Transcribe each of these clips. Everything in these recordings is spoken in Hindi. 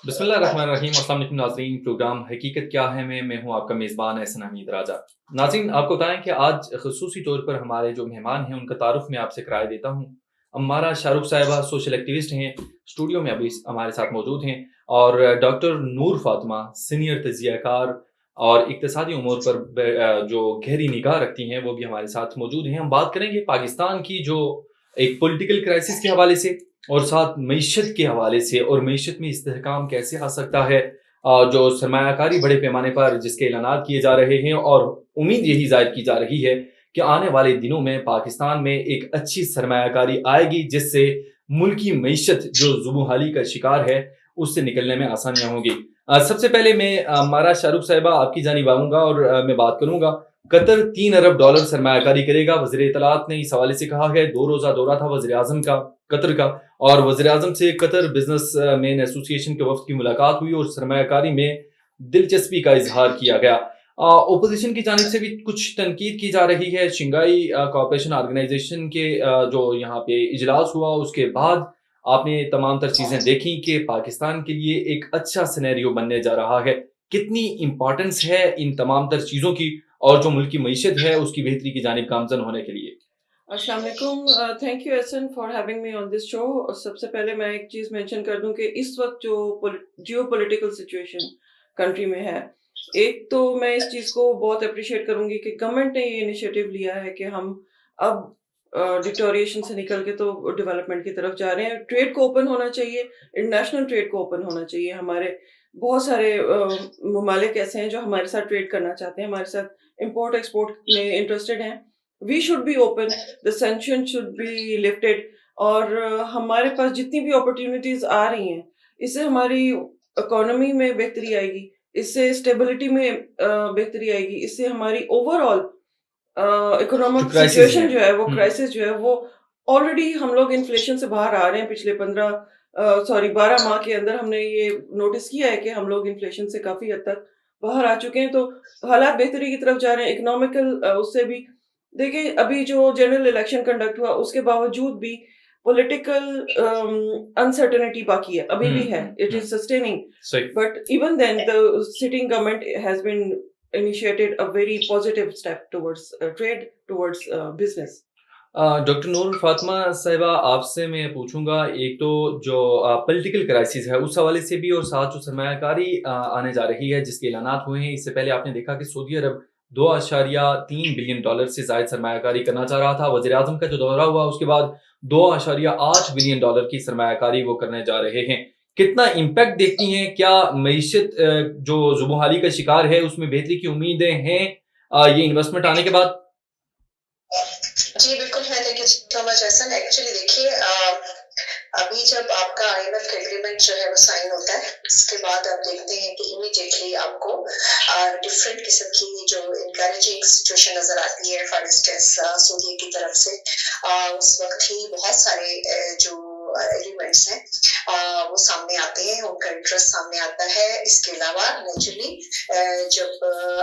बिस्मिल्लाहिर्रहमानिर्रहीम। अस्सलाम वालेकुम नाज़रीन। प्रोग्राम हकीकत क्या है में मैं हूँ आपका मेज़बान एहसन हमीद राजा। नाज़रीन, आपको बताएँ कि आज ख़ुसूसी तौर पर हमारे जो मेहमान हैं उनका तारुफ़ मैं आपसे कराए देता हूँ। अम्मारा शाहरुख साहिबा सोशल एक्टिविस्ट हैं, स्टूडियो में अभी हमारे साथ मौजूद हैं। और डॉक्टर नूर फ़ातिमा सीनियर तज़कियाकार और इक़्तिसादी उमूर पर जो गहरी निगाह रखती हैं वो भी हमारे साथ मौजूद हैं। हम बात करेंगे पाकिस्तान की जो एक पॉलिटिकल क्राइसिस के हवाले से और साथ मईशत के हवाले से, और मईशत में इस्तेहकाम कैसे आ सकता है। जो सरमायाकारी बड़े पैमाने पर जिसके ऐलानात किए जा रहे हैं, और उम्मीद यही ज़ाहिर की जा रही है कि आने वाले दिनों में पाकिस्तान में एक अच्छी सरमायाकारी आएगी जिससे मुल्की मईशत जो ज़ुबूहाली का शिकार है उससे निकलने में आसानियाँ होंगी। सबसे पहले मैं मारा शाहरुख साहिबा आपकी जानिब आऊँगा और मैं बात करूँगा। कतर $3 अरब सरमायाकारी करेगा। वज़ीर इत्तलात ने इस हवाले से कहा है। 2 रोज़ा दौरा था वज़ीर आज़म का कतर का, और वज़ीर-ए-आज़म से कतर बिज़नेस मैन एसोसिएशन के वफ़द की मुलाकात हुई और सरमायाकारी में दिलचस्पी का इज़हार किया गया। ओपोज़िशन की जानिब से भी कुछ तनकीद की जा रही है। शंघाई कोऑपरेशन ऑर्गेनाइज़ेशन के जो यहाँ पे इजलास हुआ उसके बाद आपने तमाम तर चीज़ें देखी कि पाकिस्तान के लिए एक अच्छा सिनेरियो बनने जा रहा है। कितनी इम्पोर्टेंस है इन तमाम तर चीज़ों की, और जो मुल्क की मईशत है उसकी बेहतरी की जानिब गामज़न होने के लिए? अस्सलाम वालेकुम। Thank you Ehsan for having me on this show. सबसे पहले मैं एक चीज़ मेंशन कर दूं कि इस वक्त जो जियोपॉलिटिकल सिचुएशन कंट्री में है, एक तो मैं इस चीज़ को बहुत अप्रिशिएट करूंगी कि गवर्नमेंट ने ये इनिशिएटिव लिया है कि हम अब डिटोरिएशन से निकल के तो डेवलपमेंट की तरफ जा रहे हैं। ट्रेड को ओपन होना चाहिए, इंटरनेशनल ट्रेड को ओपन होना चाहिए। हमारे बहुत सारे ममालिक ऐसे हैं जो हमारे साथ ट्रेड करना चाहते हैं, हमारे साथ इम्पोर्ट एक्सपोर्ट में इंटरेस्टेड हैं। We should be open, the sanction should be lifted. और हमारे पास जितनी भी अपॉर्चुनिटीज आ रही हैं, इससे हमारी इकोनॉमी में बेहतरी आएगी, इससे स्टेबिलिटी में बेहतरी आएगी, इससे हमारी ओवरऑल जो इकोनॉमिक क्राइसिस सिचुएशन हैं। जो है, वो हुँ। क्राइसिस जो है वो ऑलरेडी हम लोग इन्फ्लेशन से बाहर आ रहे हैं। पिछले 12 माह के अंदर हमने ये नोटिस किया है कि हम लोग इन्फ्लेशन से काफी हद तक बाहर आ चुके हैं। तो हालात बेहतरी की तरफ जा रहे हैं। इकोनॉमिकल उससे भी देखिए, अभी जो जनरल इलेक्शन कंडक्ट हुआ उसके बावजूद भी पॉलिटिकल अनसर्टेनिटी बाकी है, अभी हुँ, भी है। हुँ, इट हुँ। इज सस्टेनिंग, सही। but even then the sitting government has been initiated a very positive step towards trade, towards business. Doctor Noor Fatima Sahiba, आपसे मैं पूछूँगा, एक तो जो पॉलिटिकल क्राइसिस है उस हवाले से भी, और साथ जो सरमायाकारी आने जा रही है जिसके ऐलानात हुए हैं। इससे पहले आपने देखा कि सऊदी अरब $2.3 बिलियन से ज़ायद सरमायाकारी करना चाह रहा था। वज़ीर-ए-आज़म का जो दौरा हुआ उसके बाद $2.8 बिलियन की सरमायाकारी वो करने जा रहे हैं। कितना इम्पैक्ट देखती हैं? क्या मईशत जो ज़ुबूहाली का शिकार है उसमें बेहतरी की उम्मीदें हैं ये इन्वेस्टमेंट आने के बाद? जी, बिल्कुल है। Thank you so much Ehsan. Actually देखिए, अभी जब आपका आईएमएफ का एग्रीमेंट जो है वो साइन होता है, उसके बाद आप देखते हैं कि इमीडिएटली आपको डिफरेंट किस्म की जो इनकरेजिंग सिचुएशन नज़र आती है। फॉर इंस्टेंस सऊदी की तरफ से उस वक़्त ही बहुत सारे जो एलिमेंट्स हैं वो सामने आते हैं, उनका इंटरेस्ट सामने आता है। इसके अलावा नेचुरली जब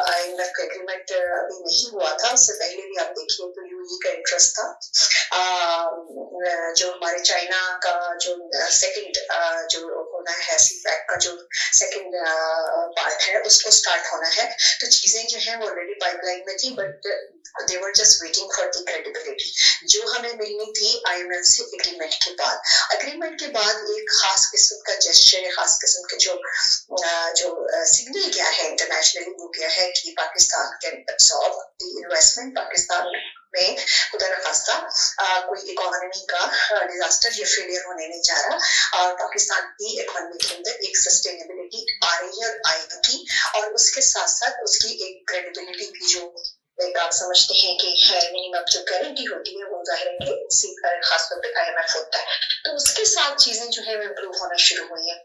आईएमएफ का एग्रीमेंट अभी नहीं हुआ था, उससे पहले भी आप देखिए तो यूएई का इंटरेस्ट था। जो हमारे चाइना का जो सेकंड जो होना है, सीपैक का जो सेकंड पार्ट है उसको स्टार्ट होना है। तो चीजें जो है वो ऑलरेडी पाइपलाइन में थी, but they were just waiting for the credibility जो हमें मिलनी थी आईएमएफ से एग्रीमेंट के बाद। एग्रीमेंट के बाद एक खास किस्म का जेस्चर, खास किस्म के जो सिग्नल क्या है इंटरनेशनली, वो क्या है कि Pakistan can absorb the investment. Pakistan में खुदा न खास्ता कोई इकोनॉमी का डिजास्टर या फेलियर होने नहीं जा रहा। पाकिस्तान की इकोनॉमी के अंदर एक सस्टेनेबिलिटी आ रही है और आएगी, और उसके साथ साथ उसकी एक क्रेडिबिलिटी की जो एक आप समझते हैं कि मिनिमम जो गारंटी होती है वो जाहिर है कि खासतौर पे आईएमएफ होता है। तो उसके साथ चीजें जो है वो इम्प्रूव होना शुरू हुई है।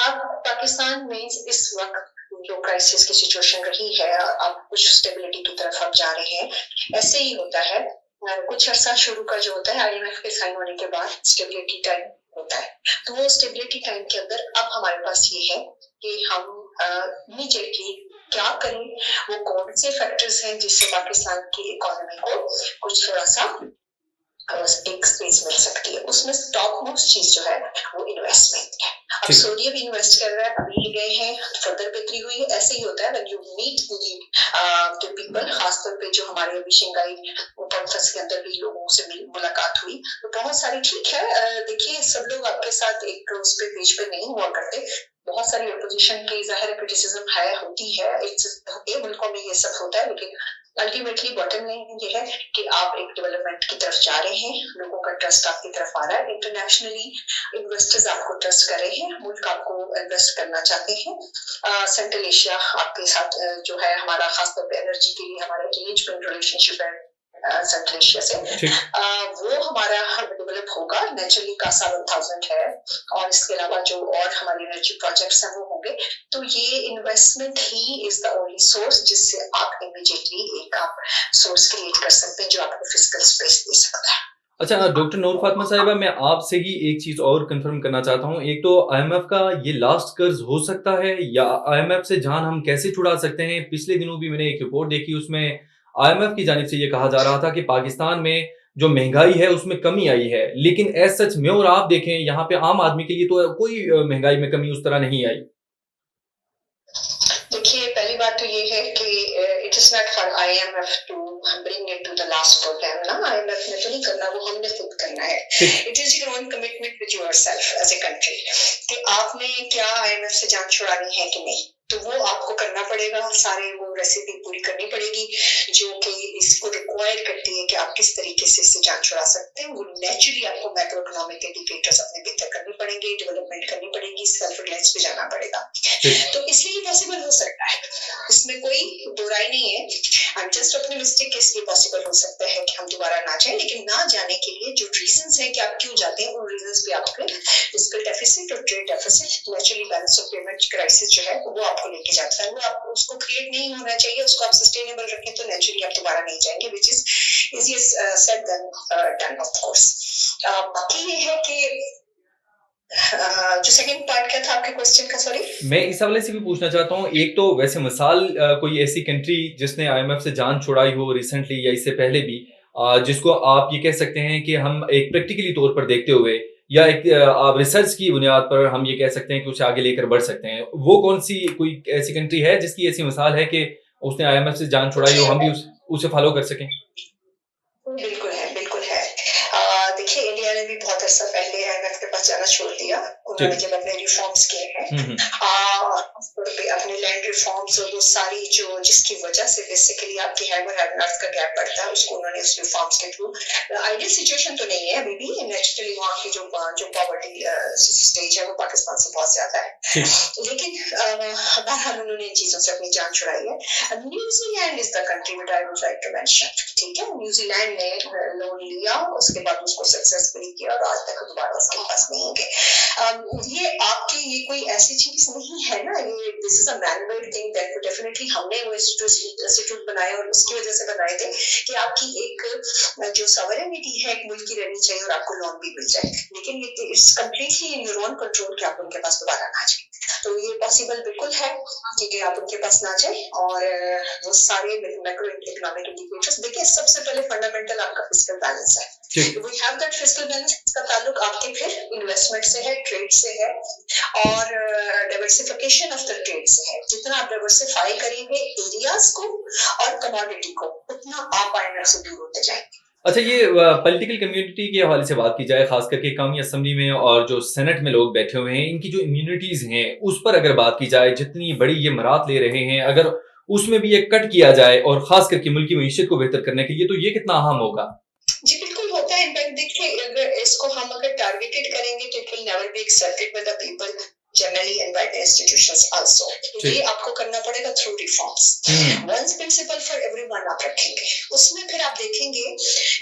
अब पाकिस्तान में इस वक्त जो क्राइसिस की सिचुएशन रही है, अब कुछ स्टेबिलिटी की तरफ हम जा रहे हैं। ऐसे ही होता है, कुछ अर्सा शुरू का जो होता है आईएमएफ के साइन होने के बाद स्टेबिलिटी टाइम होता है। तो वो स्टेबिलिटी टाइम के अंदर अब हमारे पास ये है कि हम इमीडिएटली क्या करें, वो कौन से फैक्टर्स हैं जिससे पाकिस्तान की इकोनॉमी को कुछ थोड़ा सा एक स्पेस मिल सकती है। उसमें टॉप मोस्ट चीज जो है वो इन्वेस्टमेंट है। अब ठीक। सऊदी भी इन्वेस्ट कर रहा है, अभी गए हैं, फर्दर बेहतरी हुई है। ऐसे ही होता है when you meet the people, खासतौर पे जो हमारे अभी शंघाई कॉन्फ्रेंस के अंदर भी लोगों से मुलाकात हुई तो बहुत सारी, ठीक है, देखिए सब लोग आपके साथ एक उस पे पेज पे नहीं हुआ करते। बहुत सारी अपोजिशन की जाहिर क्रिटिसिज्म है, होती है, एक मुल्कों में ये सब होता है, लेकिन अल्टीमेटली बॉटम लाइन ये है कि आप एक डेवलपमेंट की तरफ जा रहे हैं, लोगों का ट्रस्ट आपकी तरफ आ रहा है, इंटरनेशनली इन्वेस्टर्स आपको ट्रस्ट कर रहे हैं, मुल्क आपको इन्वेस्ट करना चाहते हैं। सेंट्रल एशिया आपके साथ जो है हमारा, खासतौर पे एनर्जी के लिए हमारा एंगेजमेंट रिलेशनशिप है सेंट्रल एशिया से, वो हमारा डेवलप होगा। नेचुरली कासा 1000 है, और इसके अलावा जो और हमारे एनर्जी प्रोजेक्ट्स हैं वो होंगे। तो ये investment he is the only source जिससे आप इमीडिएटली एक आप सोर्स क्रिएट कर सकते हैं जो आपको फिजिकल स्पेस दे सकता है। अच्छा डॉक्टर नूर फातिमा साहिबा, मैं आपसे ही एक चीज और कंफर्म करना चाहता हूँ। एक तो आईएमएफ का ये लास्ट कर्ज हो सकता है, या आईएमएफ से जान हम कैसे छुड़ा सकते हैं? पिछले दिनों भी मैंने एक रिपोर्ट देखी, उसमें आईएमएफ की जानिब से ये कहा जा रहा था कि पाकिस्तान में जो महंगाई है उसमें कमी आई है, लेकिन एज सच मैं और आप देखें यहाँ पे आम आदमी के लिए तो कोई महंगाई में कमी उस तरह नहीं आई। देखिए, पहली बात तो ये है कि it is not for IMF to bring it to the last programme ना, आईएमएफ ने तो नहीं करना, वो हमने खुद करना है। It is your own commitment with yourself as a country कि आपने क्या आईएमएफ से जान छुड़ानी है कि नहीं, तो वो आपको करना पड़ेगा। सारे वो रेसिपी पूरी करनी पड़ेगी जो कि इसको रिक्वायर करती है कि आप किस तरीके से इससे जान छुड़ा सकते हैं। वो नेचुरली आपको मैक्रो इकोनॉमिक इंडिकेटर्स अपने बेहतर करने पड़ेंगे, डेवलपमेंट करनी पड़ेगी, सेल्फ रिलायंस पे जाना पड़ेगा। तो इसलिए ये पॉसिबल हो सकता है, इसमें कोई दो राय नहीं है। आई एम जस्ट ऑप्टिमिस्टिक कि इसलिए पॉसिबल हो सकता है कि हम दोबारा ना जाए, लेकिन ना जाने के लिए जो रीजंस हैं कि आप क्यों जाते हैं, उन रीजंस पे आपके फिस्कल डेफिसिट और trade deficit, naturally balance of payment crisis जो है वो आपको लेके जाता है। वो आप उसको क्रिएट नहीं होना चाहिए, उसको आप सस्टेनेबल रखें तो नेचुरली आप दोबारा नहीं जाएंगे, which is easier said than done of course. बाकी ये है कि जो सेकंड पार्ट क्या था आपके क्वेश्चन का, सॉरी? मैं इस हवाले से भी पूछना चाहता हूँ, एक तो वैसे मिसाल कोई ऐसी कंट्री जिसने आईएमएफ से जान छुड़ाई हो रिसेंटली या इससे पहले भी, जिसको आप ये कह सकते हैं कि हम एक प्रैक्टिकली तौर पर देखते हुए या एक आप रिसर्च की बुनियाद पर हम ये कह सकते हैं कि उसे आगे लेकर बढ़ सकते हैं, वो कौन सी कोई ऐसी कंट्री है जिसकी ऐसी मिसाल है कि उसने आईएमएफ से जान छुड़ाई हो, हम भी उसे फॉलो कर सकें? बिल्कुल है, बिल्कुल है। देखिए, इंडिया ने भी बहुत अर्सा पहले आईएमएफ के पास जाना छोड़ दिया। उन्होंने जब अपने रिफॉर्म्स किए हैं, अपने लैंड रिफॉर्म्स और वो सारी जो जिसकी वजह से बेसिकली आपकी हैव और हैव नॉट का गैप बढ़ता है, उसको उन्होंने उस रिफॉर्म्स के थ्रू, आइडियल सिचुएशन तो नहीं है अभी भी, नेचुरली वहाँ की जो पॉवर्टी स्टेज है वो पाकिस्तान से बहुत ज्यादा है, लेकिन बहरहाल उन्होंने इन चीजों से अपनी जान छुड़ाई है। New Zealand is the country which I would like to mention. ठीक है, न्यूजीलैंड ने लोन लिया, उसके बाद उसको सक्सेसफुली किया और आज तक दोबारा उसके पास नहीं होंगे। ये आपकी ये कोई ऐसी चीज नहीं है ना, ये this is a man-made thing that definitely हमने वो इंस्टीट्यूट बनाए और उसकी वजह से बनाए थे कि आपकी एक जो सॉवरेनिटी है एक मुल्क की रहनी चाहिए और आपको लोन भी मिल जाए, लेकिन ये it's completely in your own control कि आप उनके पास दोबारा ना जाए। तो ये पॉसिबल बिल्कुल है कि आप उनके पास ना जाए, और वो सारे मैक्रो इकोनॉमिक इंडिकेटर्स देखिए। सबसे पहले फंडामेंटल आपका फिस्कल बैलेंस है, we have that fiscal balance का ताल्लुक आपके फिर इन्वेस्टमेंट से है, ट्रेड से है और डाइवर्सिफिकेशन ऑफ द ट्रेड से है। जितना आप डाइवर्सिफाई करेंगे एरियाज को और कमोडिटी को, उतना आप आईएमएफ से दूर होते जाएंगे। अच्छा, ये पॉलिटिकल कम्युनिटी के हवाले से बात की जाए, खास करके कौमी असेंबली में और जो सेनेट में लोग बैठे हुए हैं, इनकी जो इम्यूनिटीज हैं उस पर अगर बात की जाए, जितनी बड़ी ये मरात ले रहे हैं, अगर उसमें भी ये कट किया जाए और खास करके मुल्क की मईशत को बेहतर करने के लिए, तो ये कितना अहम होगा? जी बिल्कुल होता है। इनफैक्ट देखिए, अगर इसको हम अगर टारगेटेड करेंगे तो it will never be accepted by the people generally and by the institutions also. ये आपको करना पड़ेगा through reforms. Once principle for everyone आप रखेंगे, उसमें फिर आप देखेंगे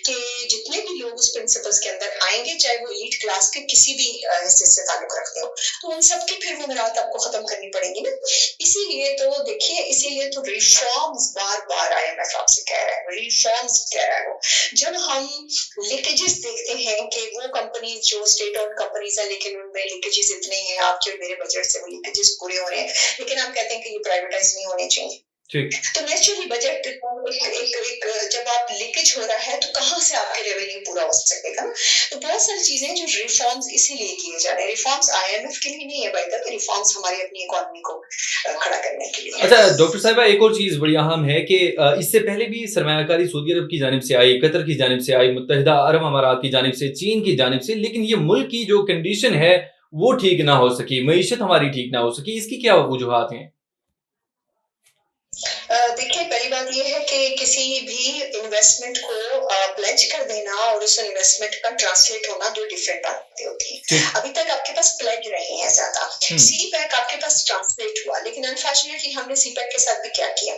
कि जितने भी लोग उस प्रिंसिपल्स के अंदर आएंगे, चाहे वो एलीट क्लास के किसी भी हिस्से से ताल्लुक रखते हो, तो उन सबकी फिर वो मिरात आपको खत्म करनी पड़ेगी ना। इसीलिए तो देखिए, इसीलिए तो रिफॉर्म्स बार बार आईएमएफ आपसे कह रहा है, रिफॉर्म्स कह रहा है वो। जब हम लीकेजेस देखते हैं कि वो कंपनीज जो स्टेट ओन्ड कंपनीज है, लेकिन उनमें लीकेजेस इतने हैं, आपके मेरे बजट से वो लीकेजेस पूरे हो रहे हैं, लेकिन आप कहते हैं कि ये प्राइवेटाइज नहीं होने चाहिए। ठीक। तो नेचुरली बजट एक जब आप लीकेज हो रहा है तो कहाँ से आपके रेवेन्यू पूरा हो सकेगा। तो बहुत सारी चीजें जो रिफॉर्म्स इसीलिए किए जा रहे हैं, रिफॉर्म्स IMF के लिए नहीं है, बाय द वे रिफॉर्म्स हमारी अपनी इकोनॉमी को खड़ा करने के लिए है। अच्छा डॉक्टर साहिबा, एक और चीज़ बड़ी अहम है कि इससे पहले भी सरमायाकारी सऊदी अरब की जानिब से आई, कतर की जानिब से आई, मुत्तहिदा अरब अमारात की जानिब से, चीन की जानिब से, लेकिन ये मुल्क की जो कंडीशन है वो ठीक ना हो सकी, मईशत हमारी ठीक ना हो सकी। इसकी क्या वजूहात हैं? देखिए, पहली बात ये है कि किसी भी इन्वेस्टमेंट को प्लेज कर देना और उस इन्वेस्टमेंट का ट्रांसलेट होना दो डिफरेंट बातें होती हैं। अभी तक आपके पास प्लेज नहीं है ज्यादा, सीपैक आपके पास ट्रांसलेट हुआ, लेकिन अनफॉर्चुनेटली हमने सीपैक के साथ भी क्या किया,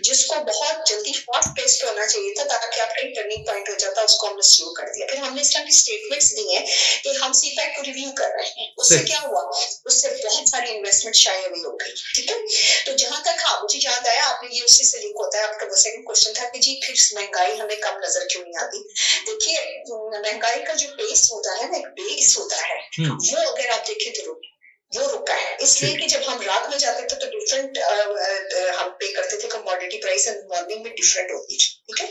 जिसको बहुत जल्दी फास्ट पेस्ट होना चाहिए था ताकि आपका टर्निंग पॉइंट हो जाता, उसको हमने स्लो कर दिया। फिर हमने इस तरह की स्टेटमेंट्स दी हैं कि हम सीपैक को रिव्यू कर रहे हैं। उससे क्या हुआ, उससे बहुत सारी इन्वेस्टमेंट शायद अभी हो गई। ठीक है, तो जहां तक मुझे याद आया, आपने ये उसी से लिंक होता है, आपका सेकंड क्वेश्चन था कि जी फिर महंगाई हमें कम नजर क्यों नहीं आती। देखिए, महंगाई का जो बेस होता है ना, एक बेस होता है, वो अगर आप देखें तो वो रुका है, इसलिए कि जब हम रात में जाते थे तो डिफरेंट हम पे करते थे कमोडिटी प्राइस, एंड मॉर्निंग में डिफरेंट होती थी। ठीक है,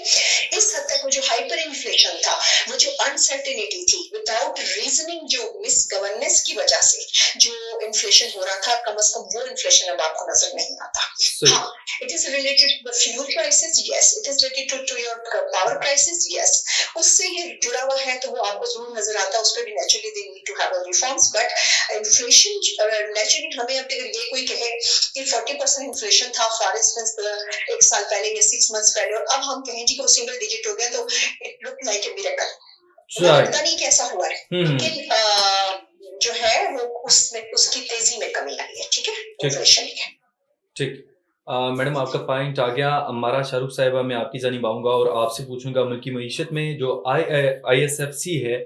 इस हद तक वो जो हाइपर इन्फ्लेशन था, वो जो अनसर्टेनिटी थी, विदाउट रीजनिंग, जो मिस गवर्नेंस की वजह से जो इन्फ्लेशन हो रहा था, कम से कम वो इन्फ्लेशन अब आपको नजर नहीं आता। हाँ, it is related to the fuel prices, yes, it is related to your power prices, yes, उससे ये जुड़ा हुआ है, तो वो आपको जरूर नजर आता है। उस पर भी naturally they need to have a reforms, but inflation naturally हमें, अब अगर ये कोई कहे कि 40% इन्फ्लेशन था फॉर इंस्टेंस एक साल पहले या 6 मंथ्स पहले, और अब हम कहें जी कि वो सिंगल डिजिट हो गया, तो it look like a miracle. पता नहीं कैसा हुआ है, लेकिन जो है वो उसमें उसकी तेजी में कमी आई है। ठीक है, इन्फ्लेशन है। ठीक, मैडम आपका पॉइंट आ गया। अम्मारा शाहरुख साहिबा, मैं आपकी जानिब आऊँगा और आपसे पूछूंगा मुल्क की मईशत में जो ISFC है,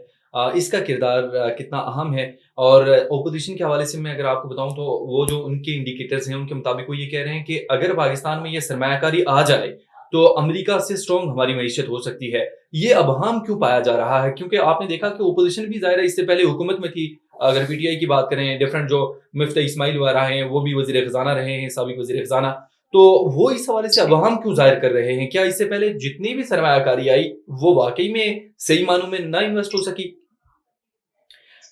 इसका किरदार कितना अहम है। और ओपोजिशन के हवाले से मैं अगर आपको बताऊं तो वो जो उनके इंडिकेटर्स हैं उनके मुताबिक वो ये कह रहे हैं कि अगर पाकिस्तान में ये सरमायाकारी आ जाए तो अमेरिका से स्ट्रॉन्ग हमारी मईशत हो सकती है। ये अबहम क्यों पाया जा रहा है? क्योंकि आपने देखा कि ओपोजिशन भी ज़ाहिर है इससे पहले हुकूमत में थी। अगर PTI की बात करें, डिफरेंट जो मुफ्ती इस्माइल वगैरह हैं वो भी वज़ीर ख़ज़ाना रहे हैं, साबिक़ वज़ीर ख़ज़ाना, तो वो इस हवाले से अबहम क्यों जाहिर कर रहे हैं? क्या इससे पहले जितनी भी सरमायाकारी आई वो वाकई में सही मानों में ना इन्वेस्ट हो सकी?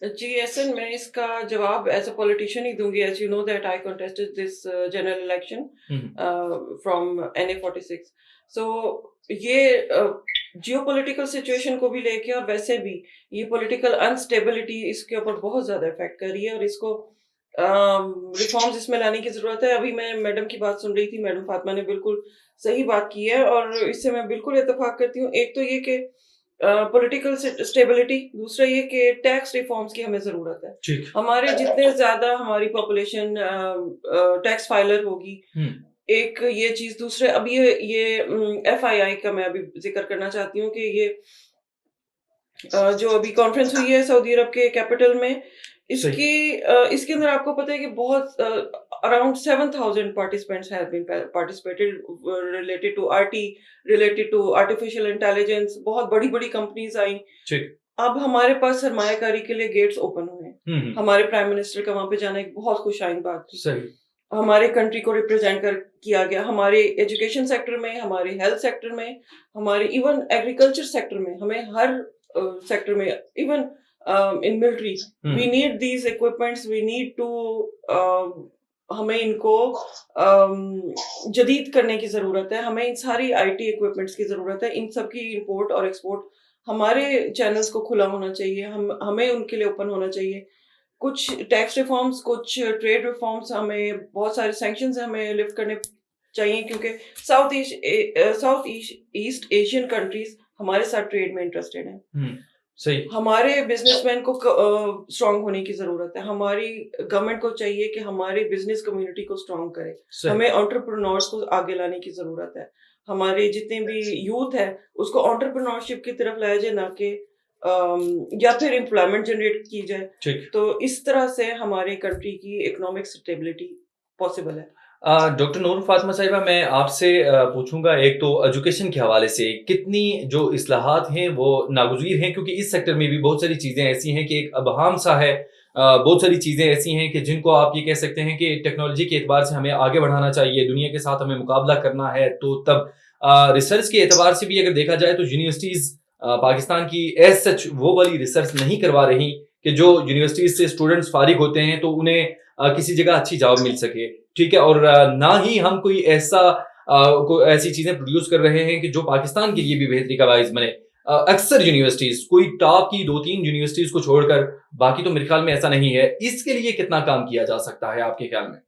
जी एसन, मैं इसका जवाब एज अ पॉलिटिशियन ही दूंगी। As you know that I contested this general election from NA46। So ये जियोपॉलिटिकल सिचुएशन को भी लेके और वैसे भी ये पॉलिटिकल अनस्टेबिलिटी इसके ऊपर बहुत ज़्यादा इफेक्ट कर रही है और इसको रिफॉर्म्स इसमें लाने की ज़रूरत है। अभी मैं मैडम की बात सुन रही थी, मैडम फातिमा ने बिल्कुल सही बात की है और इससे मैं बिल्कुल इत्तेफाक करती हूँ। एक तो ये कि पॉलिटिकल स्टेबिलिटी, दूसरा ये कि टैक्स रिफॉर्म्स की हमें ज़रूरत है। हमारे जितने ज़्यादा हमारी पॉपुलेशन टैक्स फाइलर होगी, एक ये चीज़। दूसरे अब ये FII का मैं अभी जिक्र करना चाहती हूँ कि ये जो अभी कॉन्फ्रेंस हुई है सऊदी अरब के कैपिटल में, इसके अंदर आपको पता है कि बहुत around 7,000 participants have been participated related to RT, related to artificial intelligence। बहुत बड़ी बड़ी कंपनीज आई। अब हमारे पास सरमायाकारी के लिए गेट्स ओपन हुए। हमारे प्राइम मिनिस्टर का वहां पे जाना एक बहुत खुशाइन बात थी। हमारे कंट्री को रिप्रेजेंट किया गया, हमारे एजुकेशन सेक्टर में, हमारे हेल्थ सेक्टर में, हमारे इवन एग्रीकल्चर सेक्टर में, हमें हर सेक्टर में, even in military we need these equipments, we need to हमें इनको जदीद करने की ज़रूरत है। हमें इन सारी IT इक्विपमेंट्स की ज़रूरत है। इन सब की इंपोर्ट और एक्सपोर्ट हमारे चैनल्स को खुला होना चाहिए, हमें उनके लिए ओपन होना चाहिए। कुछ टैक्स रिफॉर्म्स, कुछ ट्रेड रिफॉर्म्स, हमें बहुत सारे सैंक्शंस हमें लिफ्ट करने चाहिए क्योंकि साउथ ईस्ट एशियन कंट्रीज हमारे साथ ट्रेड में इंटरेस्टेड हैं। सही। हमारे बिजनेसमैन को स्ट्रांग होने की जरूरत है। हमारी गवर्नमेंट को चाहिए कि हमारी बिजनेस कम्युनिटी को स्ट्रांग करे। हमें एंटरप्रेन्योर्स को आगे लाने की जरूरत है। हमारे जितने भी यूथ है उसको एंटरप्रेन्योरशिप की तरफ लाया जाए, ना कि या फिर एम्प्लॉयमेंट जनरेट की जाए। तो इस तरह से हमारे कंट्री की इकोनॉमिक स्टेबिलिटी पॉसिबल है। डॉक्टर नूर फातिमा साहिबा, मैं आपसे पूछूंगा, एक तो एजुकेशन के हवाले से कितनी जो इस्लाहात हैं वो नागुज़ीर हैं, क्योंकि इस सेक्टर में भी बहुत सारी चीज़ें ऐसी हैं कि एक अबहम सा है बहुत सारी चीज़ें ऐसी हैं कि जिनको आप ये कह सकते हैं कि टेक्नोलॉजी के एतबार से हमें आगे बढ़ाना चाहिए, दुनिया के साथ हमें मुकाबला करना है, तो तब रिसर्च के एतबार से भी अगर देखा जाए तो यूनिवर्सिटीज़ पाकिस्तान की एज सच वो वाली रिसर्च नहीं करवा रही कि जो यूनिवर्सिटीज़ से स्टूडेंट्स फारिग होते हैं तो उन्हें किसी जगह अच्छी जॉब मिल सके, ठीक है। और ना ही हम कोई ऐसी चीज़ें प्रोड्यूस कर रहे हैं कि जो पाकिस्तान के लिए भी बेहतरी का बाइस बने। अक्सर यूनिवर्सिटीज़ कोई टॉप की 2-3 यूनिवर्सिटीज़ को छोड़कर बाकी तो मेरे ख्याल में ऐसा नहीं है। इसके लिए कितना काम किया जा सकता है आपके ख्याल में?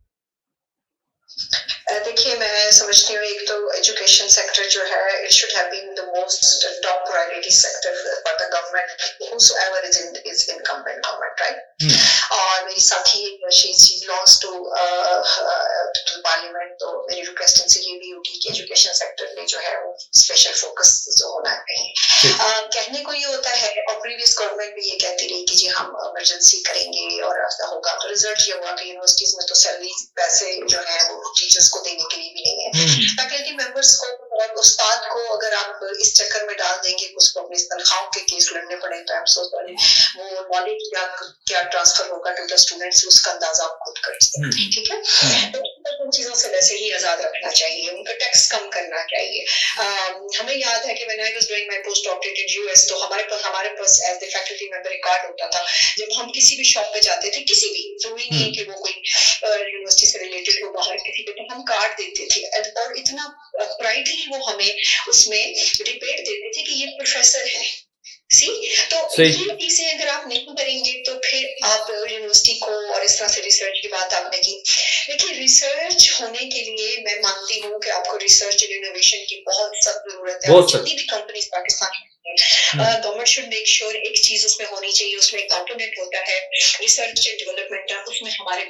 देखिए, मैं समझती हूँ एक तो एजुकेशन सेक्टर जो है it should have been the most top priority sector for the government whosoever is incumbent government, right? और मेरी साथी she belongs to पार्लियामेंट, तो मेरी रिक्वेस्ट इनसे ये भी होगी कि एजुकेशन सेक्टर में जो है वो स्पेशल फोकस जो होना चाहिए। कहने को ये होता है, और प्रीवियस गवर्नमेंट भी ये कहती रही कि जी हम इमरजेंसी करेंगे और ऐसा होगा, तो रिजल्ट ये हुआ कि यूनिवर्सिटीज में तो सैलरी पैसे जो है वो टीचर्स को देने के लिए भी नहीं है। फैकल्टी मेंबर्स को और उस्ताद को अगर आप इस चक्कर में डाल देंगे कि उसको अपनी तनख्वाहों के केस लड़ने पड़े, तो आई एम सो सॉरी, वो नॉलेज क्या ट्रांसफर होगा टू द स्टूडेंट्स उसका अंदाजा आप खुद कर सकते हैं, ठीक है। तो उन चीजों से वैसे ही आजाद रखना चाहिए, उनका टैक्स कम करना चाहिए। हमें याद है कि when I was doing my post doctorate in US, तो हमारे पास एज द फैकल्टी मेंबर एक कार्ड होता था। जब हम किसी भी शॉप पे जाते थे, किसी भी, जरूरी नहीं कि वो कोई यूनिवर्सिटी से रिलेटेड हो, बाहर किसी पे, तो हम कार्ड देते थे और इतना प्राइडली वो हमें उसमें रिपेट देते थे कि ये प्रोफेसर है। तो ये चीजें अगर आप नहीं करेंगे तो फिर आप यूनिवर्सिटी को, और इस तरह से रिसर्च की बात आपने की, देखिए रिसर्च होने के लिए मैं मानती हूँ कि आपको रिसर्च एंड इनोवेशन की बहुत सख्त जरूरत है। जितनी भी companies Pakistan government should make sure एक चीज उसमें होनी चाहिए, उसमें एक कंपोनेंट होता है रिसर्च एंड डेवलपमेंट का, उसमें हमारे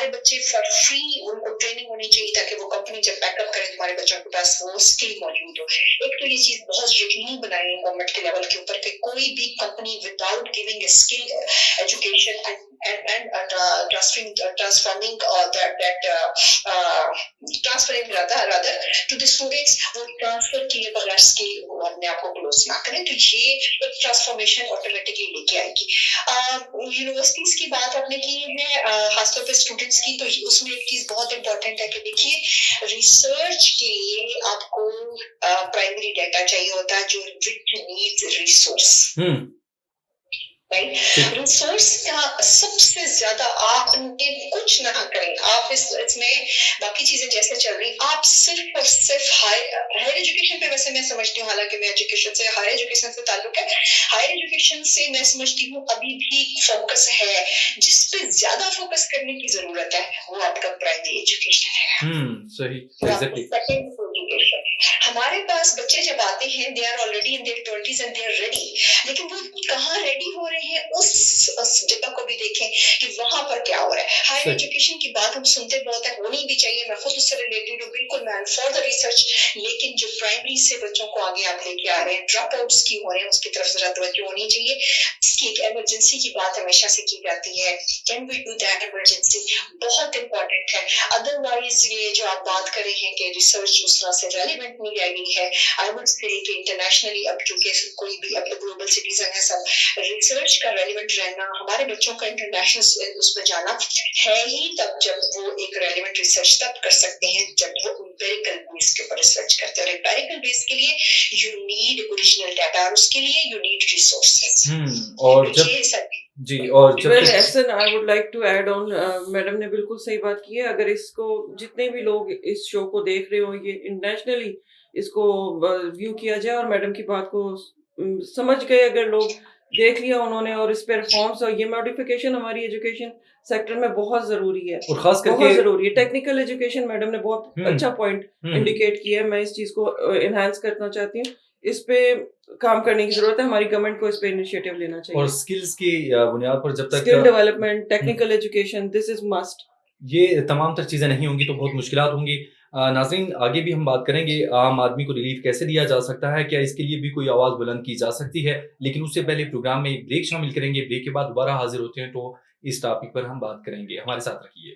बच्चे फॉर फ्री, उनको ट्रेनिंग होनी चाहिए ताकि वो कंपनी जब बैकअप करे तुम्हारे बच्चों के पास वो स्किल मौजूद हो। एक तो ये चीज बहुत यकीनी बनाई है गवर्नमेंट के लेवल के ऊपर कि कोई भी company without giving a skill education and transferring rather to the students, वो ट्रांसफर किए बगैर स्किल अपने आप को क्लोज ना करें, तो ये एक ट्रांसफॉर्मेशन ऑटोमेटिकली लेके आएगी। यूनिवर्सिटीज की बात आपने की है, खासतौर पे स्टूडेंट्स की, तो उसमें एक चीज बहुत इंपॉर्टेंट है कि देखिए रिसर्च के लिए आपको प्राइमरी डेटा चाहिए होता है जो रिच नीड्स रिसोर्स, रिसोर्स का सबसे ज्यादा आपने कुछ ना करें, आप इसमें बाकी चीजें जैसे चल रही, आप सिर्फ और सिर्फ हायर एजुकेशन पे, वैसे मैं समझती हूँ, हालांकि मैं एजुकेशन से, हायर एजुकेशन से ताल्लुक है, हायर एजुकेशन से मैं समझती हूँ अभी भी फोकस है, जिस पे ज्यादा फोकस करने की जरूरत है वो आपका प्राइमरी एजुकेशन है। सही, सेकंड एजुकेशन, हमारे पास बच्चे जब आते हैं they are already in their 20s and they are ready, लेकिन वो कहाँ रेडी हो रहे हैं उस जगह को भी देखें कि वहां पर क्या हो रहा है। हायर एजुकेशन की बात हम सुनते बहुत है, होनी भी चाहिए, मैं खुद उससे रिलेटेड हूँ, बिल्कुल मैं फॉर द रिसर्च, लेकिन जो प्राइमरी से बच्चों को आगे आप लेके आ रहे हैं, ड्रॉप आउट्स की हो रहे हैं, उसकी तरफ जरा तवज्जो होनी चाहिए। इसकी एक इमरजेंसी की बात हमेशा से की जाती है, can we do that emergency, बहुत इंपॉर्टेंट है। अदरवाइज ये जो आप बात कर रहे हैं कि रिसर्च उस तरह से रेलिवेंट नहीं रह गई है, आई वुड से कि इंटरनेशनली अब चूंकि कोई भी अब ग्लोबल सिटीजन है सब, रिसर्च का रेलिवेंट रहना, हमारे बच्चों का इंटरनेशनल उसमें जाना है ही तब जब वो एक रेलिवेंट रिसर्च तब कर सकते हैं जब वो एम्पिरिकल बेस के ऊपर रिसर्च करते हैं, और एम्पिरिकल बेस के लिए यू नीड ओरिजिनल डाटा, और उसके लिए यू नीड रिसोर्सेज। और जब जी, और जब Ehsan I would like to add on, madam ने बिल्कुल सही बात की है। अगर इसको जितने भी लोग इस शो को देख रहे हो, ये इंटरनेशनली इसको व्यू किया जाए, और मैडम की बात को समझ गए अगर लोग, देख लिया उन्होंने, और इस पे रिफॉर्म्स और ये मॉडिफिकेशन हमारी एजुकेशन सेक्टर में बहुत जरूरी है, और खास करके बहुत जरूरी है। टेक्निकल एजुकेशन, मैडम ने बहुत अच्छा पॉइंट इंडिकेट किया है, मैं इस चीज को एनहांस करना चाहती हूँ। इस पे काम करने की जरूरत है, हमारी गवर्नमेंट को इस पे इनिशिएटिव लेना चाहिए, और स्किल्स की बुनियाद पर जब तक skill development, technical education, this is must. ये तमाम तर चीजें नहीं होंगी तो बहुत मुश्किलात होंगी। नाज़रीन, आगे भी हम बात करेंगे आम आदमी को रिलीफ कैसे दिया जा सकता है, क्या इसके लिए भी कोई आवाज़ बुलंद की जा सकती है, लेकिन उससे पहले प्रोग्राम में एक ब्रेक शामिल करेंगे। ब्रेक के बाद दोबारा हाजिर होते हैं तो इस टॉपिक पर हम बात करेंगे, हमारे साथ रहिए।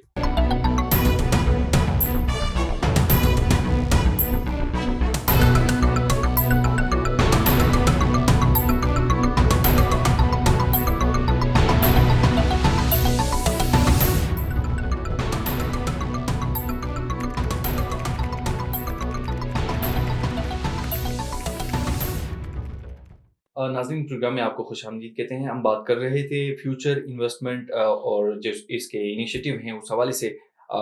नाज़रीन, प्रोग्राम में आपको खुशामदीद कहते हैं। हम बात कर रहे थे फ्यूचर इन्वेस्टमेंट और जो इसके इनिशिएटिव हैं उस हवाले से।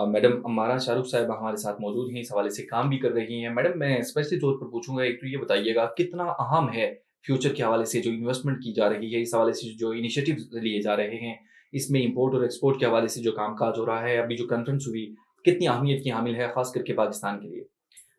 मैडम अम्मारा शाहरुख साहिबा हमारे साथ मौजूद हैं, इस हवाले से काम भी कर रही हैं। मैडम, मैं स्पेशली तौर पर पूछूंगा, एक तो ये बताइएगा कितना अहम है फ्यूचर के हवाले से जो इन्वेस्टमेंट की जा रही है, इस हवाले से जो इनिशिएटिव लिए जा रहे हैं, इसमें इंपोर्ट और एक्सपोर्ट के हवाले से जो कामकाज हो रहा है, अभी जो कॉन्फ्रेंस हुई, कितनी अहमियत की हामिल है खास करके पाकिस्तान के लिए?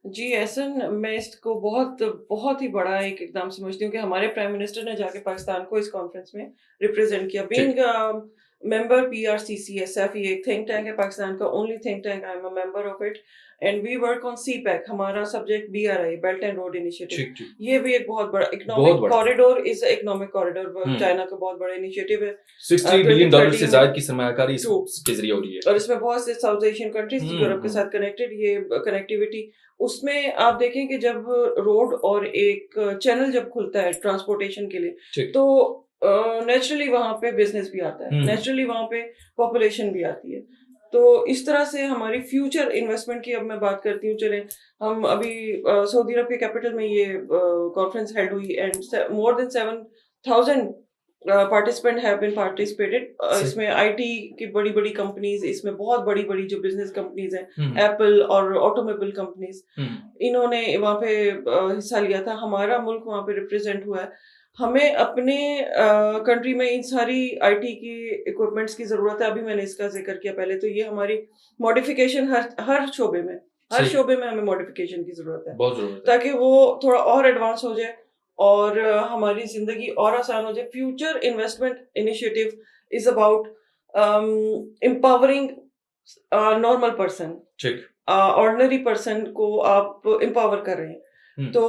जी, एहसन, मैं इसको बहुत बहुत ही बड़ा एक इकदाम समझती हूँ कि हमारे प्राइम मिनिस्टर ने जाके पाकिस्तान को इस कॉन्फ्रेंस में रिप्रेजेंट किया। ठीक। बीइंग मेंबर पीआरसीसीएसएफ, ये एक थिंक टैंक है पाकिस्तान का, only think tank, I am a member of it and we work on CPEC, हमारा subject BRI, belt and road initiative. ठीक ठीक। ये भी एक बहुत बड़ा बहुत इकोनॉमिक बड़ा। Corridor, is economic corridor, hmm. China का बहुत बड़ा इनिशिएटिव है। 60 बिलियन डॉलर से 2030 ज्यादा की सरमायाकारी True. इसके जरिए हो रही है। और इसमें बहुत से साउथ एशियन कंट्रीज यूरोप के साथ कनेक्टेड, ये कनेक्टिविटी, उसमें आप देखें कि जब रोड और एक चैनल जब खुलता है ट्रांसपोर्टेशन के लिए, ठीक। तो नेचुरली वहाँ पे बिजनेस भी आता है, नेचुरली वहाँ पे पॉपुलेशन भी आती है। तो इस तरह से हमारी फ्यूचर इन्वेस्टमेंट की अब मैं बात करती हूँ। चले, हम अभी सऊदी अरब के कैपिटल में ये कॉन्फ्रेंस हेल्ड हुई and more than 7,000 participant have been participated. इसमें आईटी की बड़ी बड़ी कंपनीज, इसमें बहुत बड़ी बड़ी जो बिजनेस कंपनीज हैं, एप्पल और ऑटोमोबाइल कंपनीज, इन्होंने वहाँ पे हिस्सा लिया था। हमारा मुल्क वहाँ पे रिप्रेजेंट हुआ है। हमें अपने कंट्री में इन सारी आईटी की इक्विपमेंट्स की जरूरत है। अभी मैंने इसका जिक्र किया पहले, तो ये हमारी मॉडिफिकेशन हर शोबे में, हर शोबे में हमें मॉडिफिकेशन की जरूरत है, बहुत जरूरत है, ताकि वो थोड़ा और एडवांस हो जाए और हमारी जिंदगी और आसान हो जाए। Future investment initiative is about empowering normal person, ठीक। ऑर्डिनरी पर्सन को आप एम्पावर कर रहे हैं। तो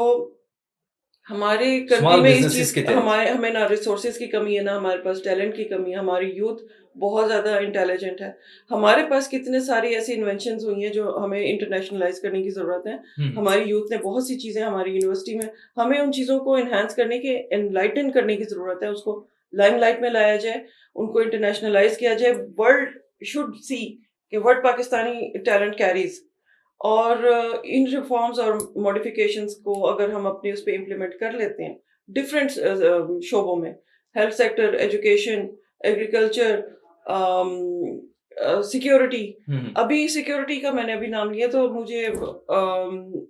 हमारे कंट्री स्मॉल में इस बिजनेसेस चीज के तहत हमें ना रिसोर्सेज की कमी है, ना हमारे पास टैलेंट की कमी है। हमारी यूथ बहुत ज्यादा इंटेलिजेंट है। हमारे पास कितने सारी ऐसी इन्वेंशंस हुई हैं जो हमें इंटरनेशनलाइज करने की जरूरत है। हमारी यूथ ने बहुत सी चीजें हमारी यूनिवर्सिटी में, हमें उन चीजों को एनहांस करने की, एनलाइटन करने की जरूरत है। उसको लाइमलाइट में लाया जाए, उनको इंटरनेशनलाइज किया जाए। वर्ल्ड शुड सी कि व्हाट पाकिस्तानी टैलेंट कैरीज। और इन रिफॉर्म्स और मॉडिफिकेशंस को अगर हम अपने उस पर इम्प्लीमेंट कर लेते हैं डिफरेंट शोबों में, health sector, education, agriculture, security. अभी सिक्योरिटी का मैंने अभी नाम लिया, तो मुझे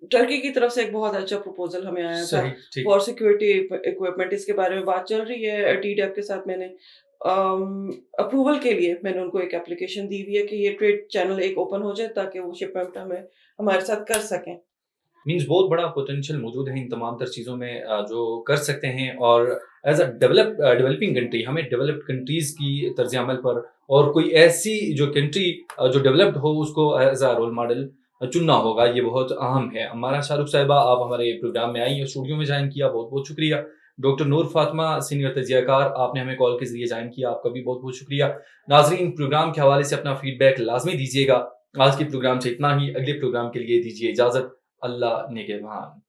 टर्की की तरफ से एक बहुत अच्छा प्रपोजल हमें आया था फॉर सिक्योरिटी इक्विपमेंट। इसके बारे में बात चल रही है टीडैप के साथ। मैंने अप्रूवल के लिए मैंने उनको एक एप्लीकेशन दी हुई है कि ये ट्रेड चैनल एक ओपन हो जाए ताकि वो शिपमेंट हमें हमारे साथ कर सकें। मीन्स बहुत बड़ा पोटेंशियल मौजूद है इन तमाम तर चीज़ों में जो कर सकते हैं। और एज अ डेवलपिंग कंट्री हमें डेवलप्ड कंट्रीज की तर्ज अमल पर और कोई ऐसी जो कंट्री जो डेवलप्ड हो उसको एज अ रोल मॉडल चुनना होगा। ये बहुत अहम है। हमारा शाहरुख साहिबा, आप हमारे प्रोग्राम में आई और स्टूडियो में ज्वाइन किया, बहुत बहुत शुक्रिया। डॉक्टर नूर फातिमा, सीनियर तजियाकार, आपने हमें कॉल के जरिए ज्वाइन किया, आपका भी बहुत बहुत शुक्रिया। नाजरीन, प्रोग्राम के हवाले से अपना फीडबैक लाजमी दीजिएगा। आज के प्रोग्राम से इतना ही, अगले प्रोग्राम के लिए दीजिए इजाज़त। अल्लाह निगहबान।